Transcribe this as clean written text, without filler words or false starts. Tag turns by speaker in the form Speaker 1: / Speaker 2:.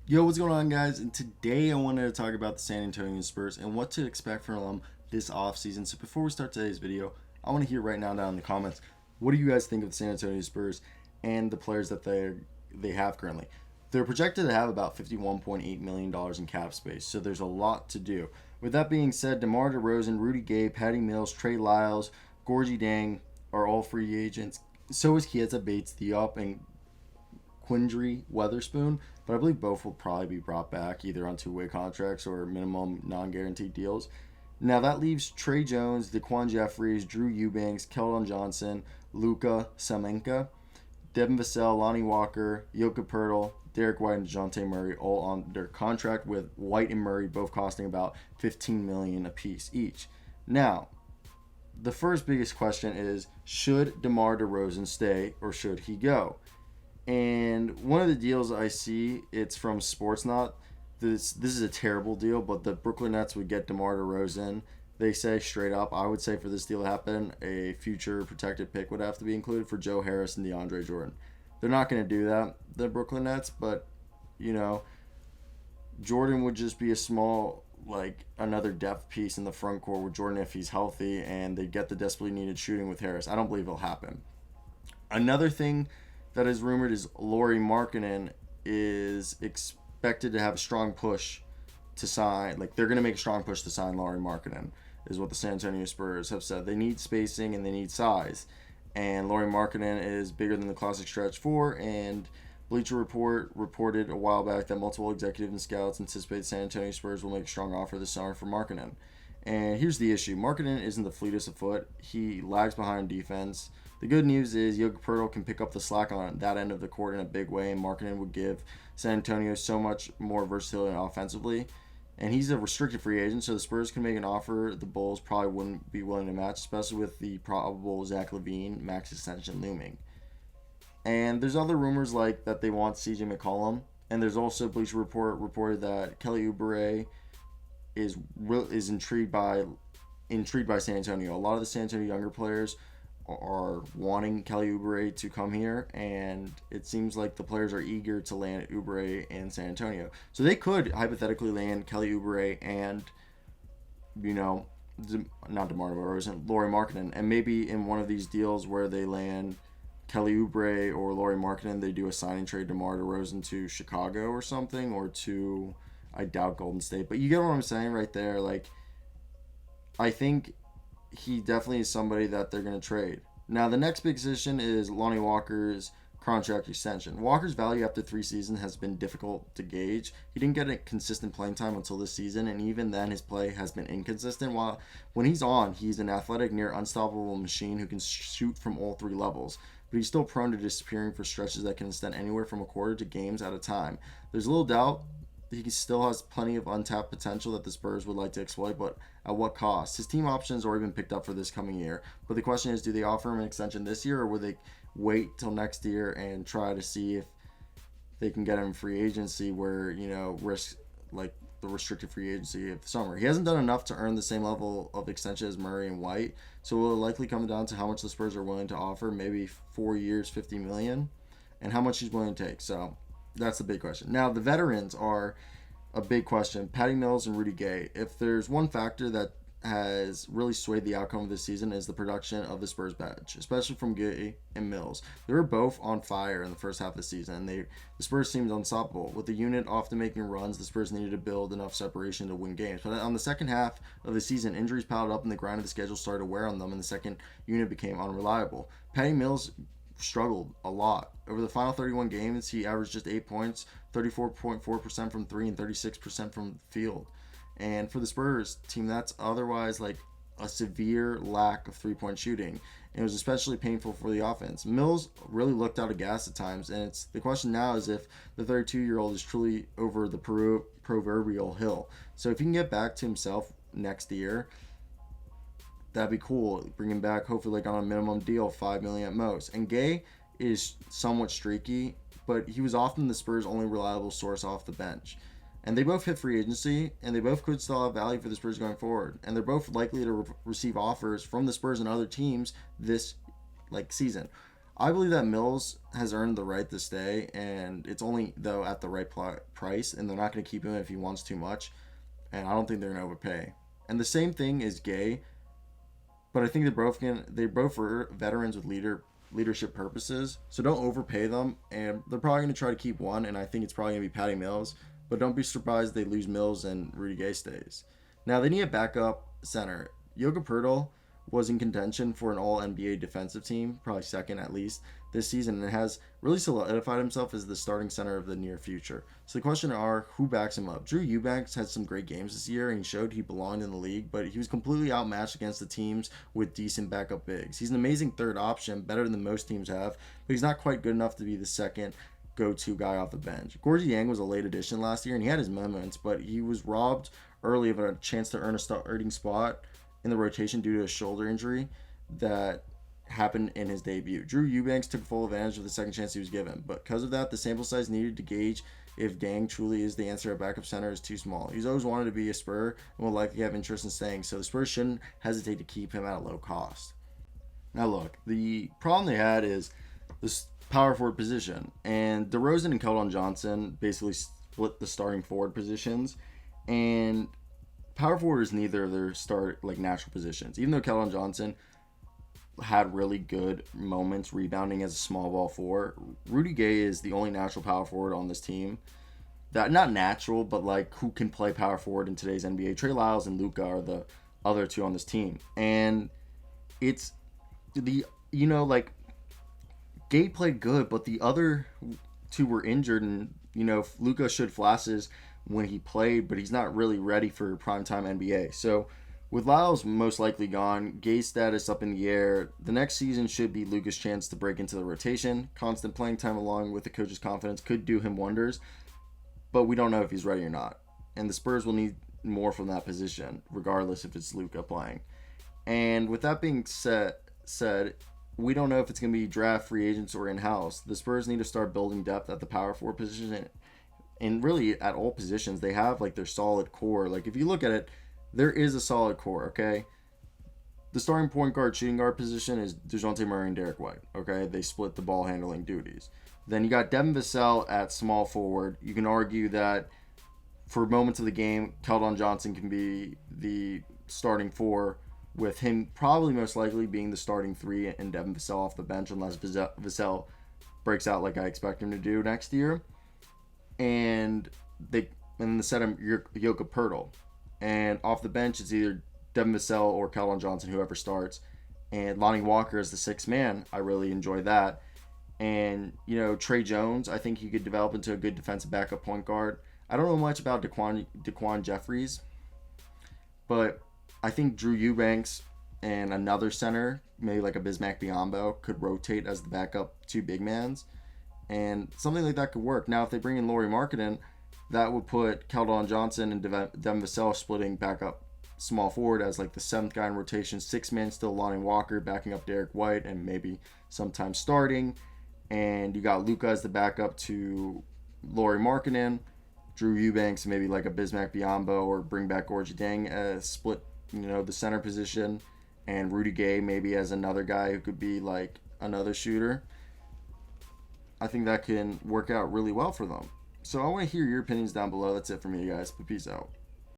Speaker 1: Yo, what's going on, guys? And today I wanted to talk about the San Antonio Spurs and what to expect from them this offseason. So before we start today's video, I want to hear right now down in the comments, what do you guys think of the San Antonio Spurs and the players that they have currently? They're projected to have about $51.8 million in cap space, so there's a lot to do. With that being said, DeMar DeRozan, Rudy Gay, Patty Mills, Trey Lyles, Gorgie Dang are all free agents. So is Kieta Bates Diop and Quindry Weatherspoon, but I believe both will probably be brought back either on two-way contracts or minimum non-guaranteed deals. Now that leaves Trey Jones, Daquan Jeffries, Drew Eubanks, Keldon Johnson, Luka Semenka, Devin Vassell, Lonnie Walker, Yoka Pertl, Derek White, and DeJounte Murray all on their contract, with White and Murray both costing about $15 million apiece each. Now, the first biggest question is, should DeMar DeRozan stay or should he go? And one of the deals I see, it's from Sportsnot. This is a terrible deal, but the Brooklyn Nets would get DeMar DeRozan. They say straight up, I would say for this deal to happen, a future protected pick would have to be included for Joe Harris and DeAndre Jordan. They're not going to do that, the Brooklyn Nets, but, Jordan would just be a small, another depth piece in the front court with Jordan if he's healthy, and they get the desperately needed shooting with Harris. I don't believe it'll happen. Another thing that is rumored is Lauri Markkanen is expected to have a strong push to sign. They're going to make a strong push to sign Lauri Markkanen, is what the San Antonio Spurs have said. They need spacing and they need size. And Lauri Markkanen is bigger than the classic stretch four, and Bleacher Report reported a while back that multiple executives and scouts anticipate San Antonio Spurs will make a strong offer this summer for Markkanen. And here's the issue. Markkanen isn't the fleetest of foot. He lags behind defense. The good news is Yoga Pertl can pick up the slack on that end of the court in a big way, and Markkanen would give San Antonio so much more versatility offensively. And he's a restricted free agent, so the Spurs can make an offer the Bulls probably wouldn't be willing to match, especially with the probable Zach LaVine max extension looming. And there's other rumors like that they want CJ McCollum, and there's also Bleacher Report reported that Kelly Oubre is intrigued by San Antonio. A lot of the San Antonio younger players are wanting Kelly Oubre to come here, and it seems like the players are eager to land Oubre in San Antonio. So they could hypothetically land Kelly Oubre and, not DeMar DeRozan, Lauri Markkanen, and maybe in one of these deals where they land Kelly Oubre or Lauri Markkanen, they do a sign and trade DeMar DeRozan to Chicago or something, or to, I doubt, Golden State. But you get what I'm saying right there. I think he definitely is somebody that they're going to trade. Now, the next big position is Lonnie Walker's contract extension. Walker's value after 3 seasons has been difficult to gauge. He didn't get a consistent playing time until this season, and even then his play has been inconsistent. While when he's on, he's an athletic, near unstoppable machine who can shoot from all 3 levels. But he's still prone to disappearing for stretches that can extend anywhere from a quarter to games at a time. There's little doubt he still has plenty of untapped potential that the Spurs would like to exploit, but at what cost? His team options already been picked up for this coming year, but the question is, do they offer him an extension this year, or will they wait till next year and try to see if they can get him free agency where, risk the restricted free agency of the summer? He hasn't done enough to earn the same level of extension as Murray and White, so it will likely come down to how much the Spurs are willing to offer, maybe 4 years, $50 million, and how much he's willing to take. So that's the big question. Now, the veterans are a big question. Patty Mills and Rudy Gay. If there's one factor that has really swayed the outcome of this season, is the production of the Spurs bench, especially from Gay and Mills. They were both on fire in the first half of the season, and the Spurs seemed unstoppable. With the unit often making runs, the Spurs needed to build enough separation to win games. But on the second half of the season, injuries piled up and the grind of the schedule started to wear on them, and the second unit became unreliable. Patty Mills struggled a lot. Over the final 31 games, he averaged just 8 points, 34.4% from 3 and 36% from the field. And for the Spurs team, that's otherwise a severe lack of 3-point shooting. And it was especially painful for the offense. Mills really looked out of gas at times, and the question now is if the 32-year-old is truly over the proverbial hill. So if he can get back to himself next year, that'd be cool. Bring him back, hopefully on a minimum deal, $5 million at most. And Gay is somewhat streaky, but he was often the Spurs' only reliable source off the bench. And they both hit free agency, and they both could still have value for the Spurs going forward. And they're both likely to receive offers from the Spurs and other teams this season. I believe that Mills has earned the right to stay, and it's only though at the right price, and they're not going to keep him if he wants too much, and I don't think they're going to overpay. And the same thing is Gay, but I think they both are veterans with leadership purposes, so don't overpay them, and they're probably going to try to keep one, and I think it's probably going to be Patty Mills, but don't be surprised they lose Mills and Rudy Gay stays. Now they need a backup center. Yoga Pertl was in contention for an All NBA defensive team, probably second at least this season, and has really solidified himself as the starting center of the near future. So the question are, who backs him up? Drew Eubanks had some great games this year, and he showed he belonged in the league, but he was completely outmatched against the teams with decent backup bigs. He's an amazing third option, better than most teams have, but he's not quite good enough to be the second go-to guy off the bench. Gorgie Yang was a late addition last year, and he had his moments, but he was robbed early of a chance to earn a starting spot in the rotation due to a shoulder injury that happened in his debut. Drew Eubanks took full advantage of the second chance he was given, but because of that, the sample size needed to gauge if Dang truly is the answer at backup center is too small. He's always wanted to be a Spur and will likely have interest in staying, so the Spurs shouldn't hesitate to keep him at a low cost. Now look, the problem they had is this power forward position, and DeRozan and Keldon Johnson basically split the starting forward positions, and power forward is neither of their natural positions. Even though Keldon Johnson had really good moments rebounding as a small ball four, Rudy Gay is the only natural power forward on this team. That not natural, but like who can play power forward in today's NBA. Trey Lyles and Luka are the other two on this team, and it's Gay played good, but the other two were injured, and Luka showed flashes when he played, but he's not really ready for primetime NBA. So with Lyles most likely gone, Gay's status up in the air, the next season should be Luka's chance to break into the rotation. Constant playing time along with the coach's confidence could do him wonders, but we don't know if he's ready or not. And the Spurs will need more from that position, regardless if it's Luka playing. And with that being said, we don't know if it's going to be draft, free agents, or in-house. The Spurs need to start building depth at the power forward position, and really at all positions. They have their solid core. If you look at it, there is a solid core, okay? The starting point guard, shooting guard position is DeJounte Murray and Derek White, okay? They split the ball handling duties. Then you got Devin Vassell at small forward. You can argue that for moments of the game, Keldon Johnson can be the starting four, with him probably most likely being the starting three and Devin Vassell off the bench unless Vassell breaks out like I expect him to do next year. And the set him Yoga Pertl. And off the bench, it's either Devin Vassell or Keldon Johnson, whoever starts. And Lonnie Walker is the sixth man. I really enjoy that. And, Trey Jones, I think he could develop into a good defensive backup point guard. I don't know much about Daquan Jeffries, but I think Drew Eubanks and another center, maybe like a Bismack Biyombo, could rotate as the backup two big mans. And something like that could work. Now, if they bring in Lauri Markkanen, that would put Keldon Johnson and Devin Vassell splitting back up small forward as the seventh guy in rotation. Six man still Lonnie Walker backing up Derek White and maybe sometimes starting. And you got Luka as the backup to Lauri Markkanen. Drew Eubanks, maybe like a Bismack Biyombo, or bring back Gorgie Deng as split, the center position. And Rudy Gay maybe as another guy who could be another shooter. I think that can work out really well for them. So I want to hear your opinions down below. That's it for me, guys. But peace out.